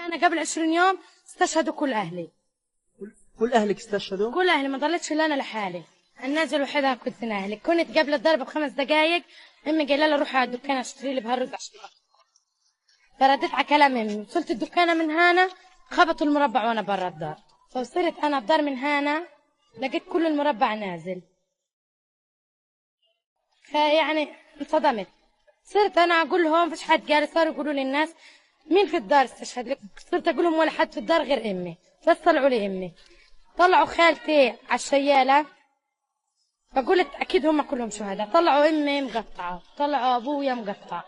أنا قبل 20 يوم استشهدوا كل أهلي. كل أهلك استشهدوا؟ كل أهلي، ما ضلتش إلا أنا لحالي. النازل الوحيدة كنت من أهلي. كنت قبل الضرب ب5 دقايق أمي قايلة لي روحي على الدكان اشتري لي بهالرز عشان فرديت على كلام أمي. وصلت الدكانة من هنا خبطوا المربع وأنا برا الدار، فوصلت أنا الدار من هنا لقيت كل المربع نازل، فيعني انصدمت. صرت أنا أقول لهم فيش حد قال. صاروا يقولوا لي الناس مين في الدار استشهد لك؟ صرت أقول لهم ولا حد في الدار غير أمي. بس طلعوا لي أمي، طلعوا خالتي على الشيالة، فقلت أكيد هم كلهم شهداء. طلعوا أمي مقطعة، طلعوا أبويا مقطع،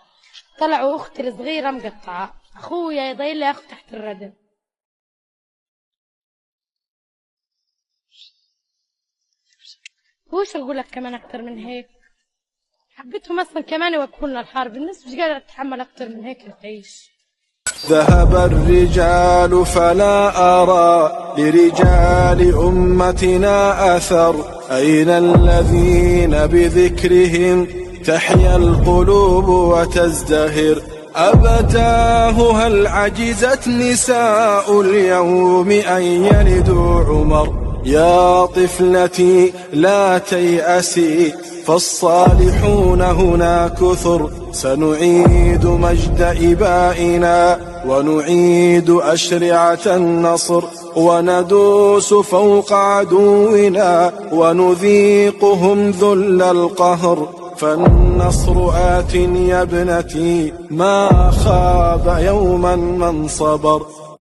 طلعوا أختي الصغيرة مقطعة، أخويا يضيل لي أخو تحت الردم. وش أقول لك كمان أكتر من هيك؟ حبيتهم أصلا كمان يوقفوا لنا الحرب. الناس مش قادرة تتحمل أكتر من هيك تعيش. ذهب الرجال فلا أرى لرجال أمتنا أثر، أين الذين بذكرهم تحيا القلوب وتزدهر؟ أبتاه هل عجزت نساء اليوم أن يلدوا عمر؟ يا طفلتي لا تيأسي فالصالحون هنا كثر، سنعيد مجد إبائنا ونعيد أشرعة النصر، وندوس فوق عدونا ونذيقهم ذل القهر، فالنصر آت يا ابنتي ما خاب يوما من صبر.